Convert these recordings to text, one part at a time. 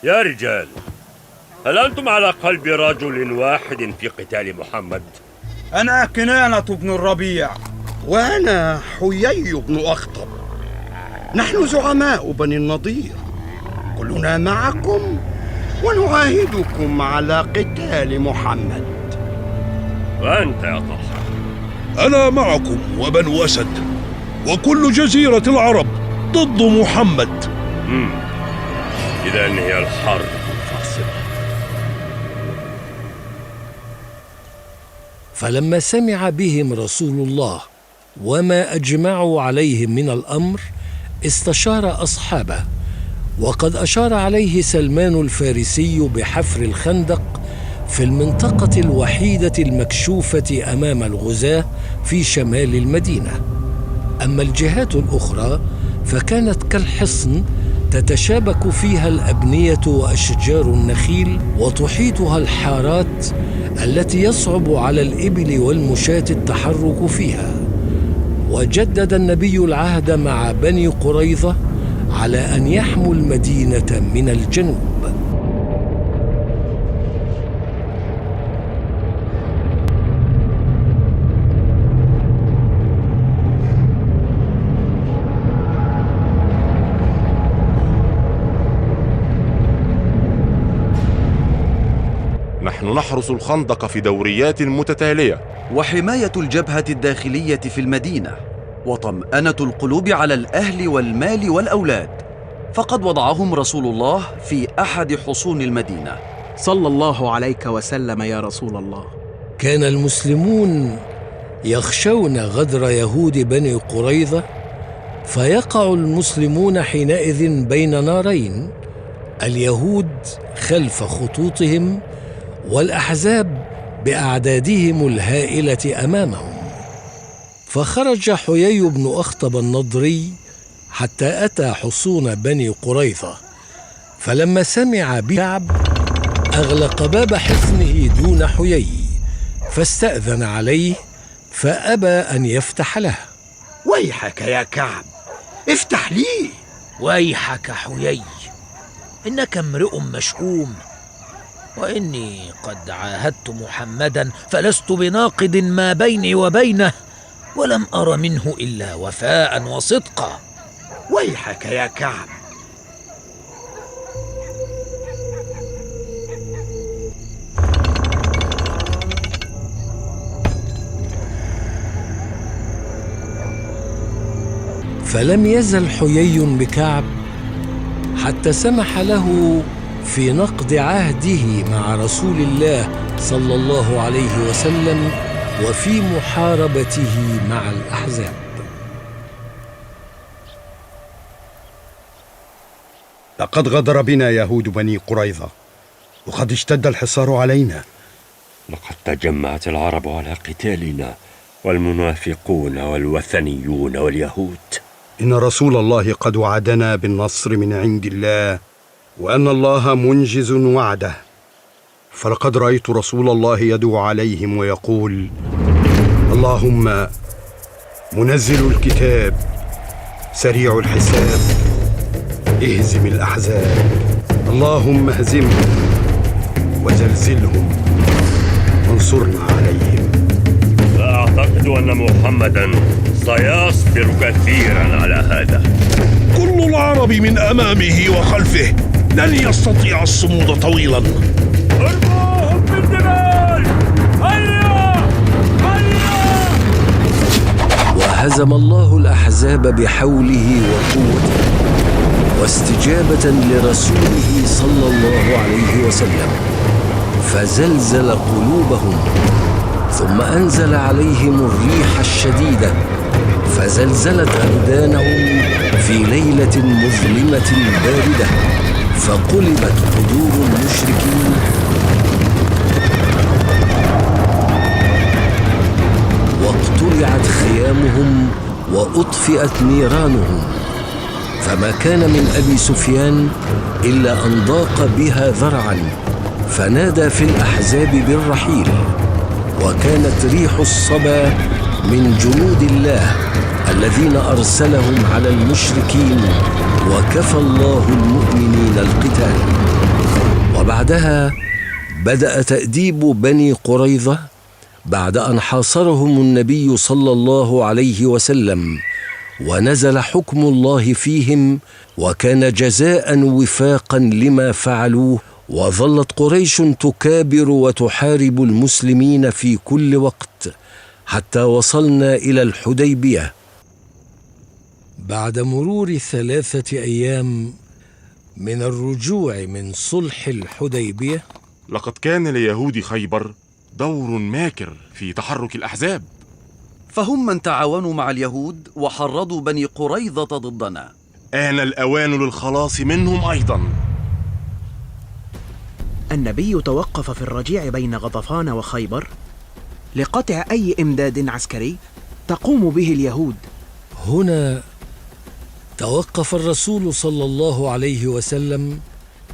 يا رجال، هل أنتم على قلب رجل واحد في قتال محمد؟ أنا كنانة بن الربيع. وأنا حيي بن أخطب. نحن زعماء بني النضير، كلنا معكم ونعاهدكم على قتال محمد. وأنت يا طلحة؟ أنا معكم وبنو أسد وكل جزيرة العرب ضد محمد. إذا هي الحرب الفاصلة. فلما سمع بهم رسول الله وما أجمعوا عليه من الأمر استشار أصحابه، وقد أشار عليه سلمان الفارسي بحفر الخندق في المنطقة الوحيدة المكشوفة أمام الغزاة في شمال المدينة. أما الجهات الأخرى فكانت كالحصن تتشابك فيها الأبنية وأشجار النخيل وتحيطها الحارات التي يصعب على الإبل والمشاة التحرك فيها. وجدد النبي العهد مع بني قريظة على أن يحموا المدينة من الجنوب. نحن نحرس الخندق في دوريات متتالية، وحماية الجبهة الداخلية في المدينة، وطمأنة القلوب على الأهل والمال والأولاد، فقد وضعهم رسول الله في أحد حصون المدينة صلى الله عليك وسلم يا رسول الله. كان المسلمون يخشون غدر يهود بني قريظة، فيقع المسلمون حينئذ بين نارين: اليهود خلف خطوطهم، والأحزاب بأعدادهم الهائلة أمامهم. فخرج حيي بن أخطب النضري حتى أتى حصون بني قريظة، فلما سمع بكعب أغلق باب حصنه دون حيي، فاستأذن عليه فأبى أن يفتح له. ويحك يا كعب، افتح لي. ويحك حيي، إنك امرئ مشؤوم، وإني قد عاهدت محمدا فلست بناقض ما بيني وبينه، ولم أر منه إلا وفاء وصدقا. ويحك يا كعب. فلم يزل حيي بكعب حتى سمح له في نقض عهده مع رسول الله صلى الله عليه وسلم وفي محاربته مع الأحزاب. لقد غدر بنا يهود بني قريظة، وقد اشتد الحصار علينا. لقد تجمعت العرب على قتالنا، والمنافقون والوثنيون واليهود. إن رسول الله قد وعدنا بالنصر من عند الله، وأن الله منجز وعده. فلقد رأيت رسول الله يدعو عليهم ويقول: اللهم منزل الكتاب سريع الحساب اهزم الأحزاب، اللهم اهزمهم وزلزلهم وانصرنا عليهم. لا أعتقد أن محمدا سيصبر كثيرا على هذا. كل العرب من أمامه وخلفه، لن يستطيع الصمود طويلا. ارموهم بالجبال! هيا هيا! وهزم الله الأحزاب بحوله وقوته واستجابة لرسوله صلى الله عليه وسلم، فزلزل قلوبهم، ثم أنزل عليهم الريح الشديدة فزلزلت أبدانهم في ليلة مظلمة باردة، فقلبت قدور المشركين واقتلعت خيامهم وأطفئت نيرانهم. فما كان من أبي سفيان إلا أن ضاق بها ذرعا، فنادى في الأحزاب بالرحيل. وكانت ريح الصبا من جنود الله الذين أرسلهم على المشركين، وكفى الله المؤمنين القتال. وبعدها بدأ تأديب بني قريظة بعد أن حاصرهم النبي صلى الله عليه وسلم، ونزل حكم الله فيهم، وكان جزاء وفاقا لما فعلوه. وظلت قريش تكابر وتحارب المسلمين في كل وقت حتى وصلنا إلى الحديبية. بعد مرور 3 أيام من الرجوع من صلح الحديبية، لقد كان ليهود خيبر دور ماكر في تحرك الأحزاب، فهم من تعاونوا مع اليهود وحرضوا بني قريظة ضدنا. آن الأوان للخلاص منهم أيضا. النبي توقف في الرجيع بين غطفان وخيبر لقطع أي إمداد عسكري تقوم به اليهود. هنا توقف الرسول صلى الله عليه وسلم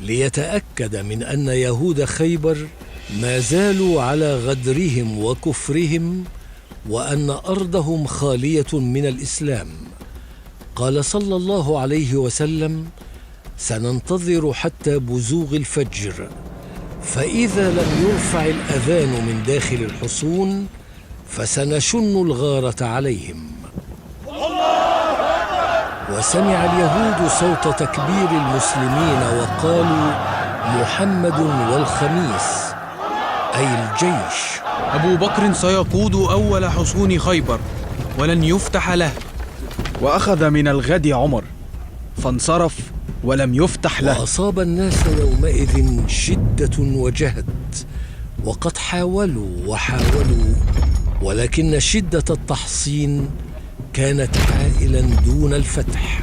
ليتأكد من أن يهود خيبر ما زالوا على غدرهم وكفرهم، وأن أرضهم خالية من الإسلام. قال صلى الله عليه وسلم: سننتظر حتى بزوغ الفجر، فإذا لم يرفع الأذان من داخل الحصون فسنشن الغارة عليهم. وسمع اليهود صوت تكبير المسلمين وقالوا: محمد والخميس، أي الجيش. أبو بكر سيقود أول حصون خيبر ولن يفتح له. وأخذ من الغد عمر فانصرف ولم يفتح له. وأصاب الناس يومئذ شدة وجهد، وقد حاولوا وحاولوا، ولكن شدة التحصين كانت حائلا دون الفتح.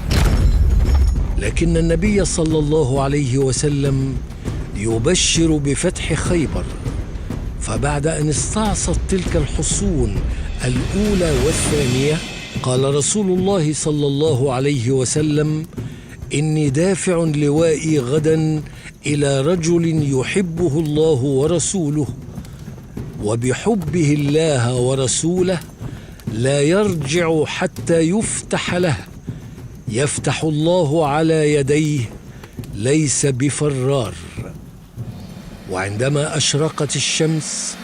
لكن النبي صلى الله عليه وسلم يبشر بفتح خيبر. فبعد أن استعصت تلك الحصون الأولى والثانية، قال رسول الله صلى الله عليه وسلم: إني دافع لوائي غدا إلى رجل يحبه الله ورسوله، وبحبه الله ورسوله لا يرجع حتى يفتح له، يفتح الله على يديه، ليس بفرار. وعندما أشرقت الشمس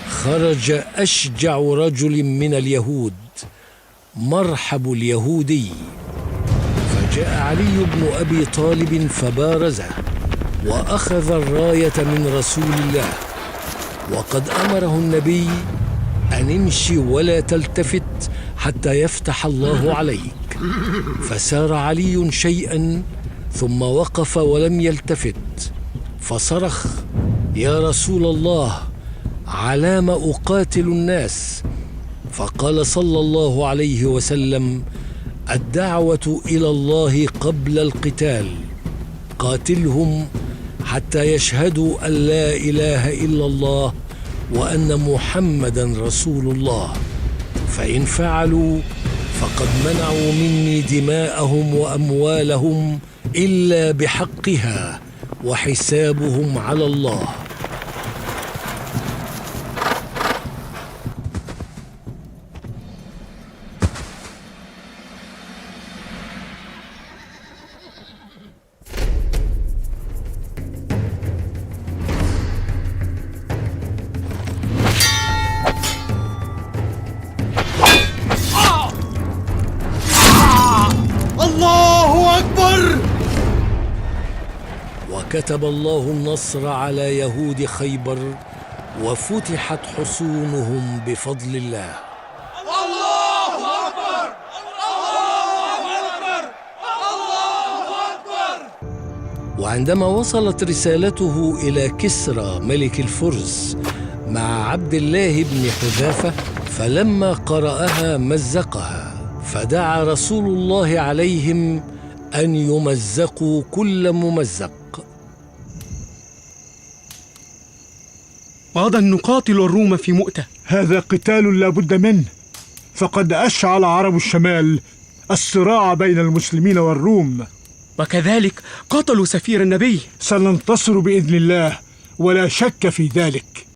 خرج أشجع رجل من اليهود، مرحب اليهودي، فجاء علي بن أبي طالب فبارزه وأخذ الراية من رسول الله، وقد أمره النبي أن امشي ولا تلتفت حتى يفتح الله عليك. فسار علي شيئا ثم وقف ولم يلتفت، فصرخ: يا رسول الله، علام أقاتل الناس؟ فقال صلى الله عليه وسلم: الدعوة إلى الله قبل القتال، قاتلهم حتى يشهدوا أن لا إله إلا الله وأن محمدا رسول الله، فإن فعلوا فقد منعوا مني دماءهم وأموالهم إلا بحقها، وحسابهم على الله. الله أكبر! وكتب الله النصر على يهود خيبر، وفتحت حصونهم بفضل الله. الله أكبر! الله أكبر! الله أكبر! وعندما وصلت رسالته إلى كسرى ملك الفرس مع عبد الله بن حذافة، فلما قرأها مزقها، فدعا رسول الله عليهم أن يمزقوا كل ممزق. غدا نقاتل الروم في مؤتة. هذا قتال لا بد منه، فقد أشعل عرب الشمال الصراع بين المسلمين والروم، وكذلك قاتلوا سفير النبي. سننتصر بإذن الله ولا شك في ذلك.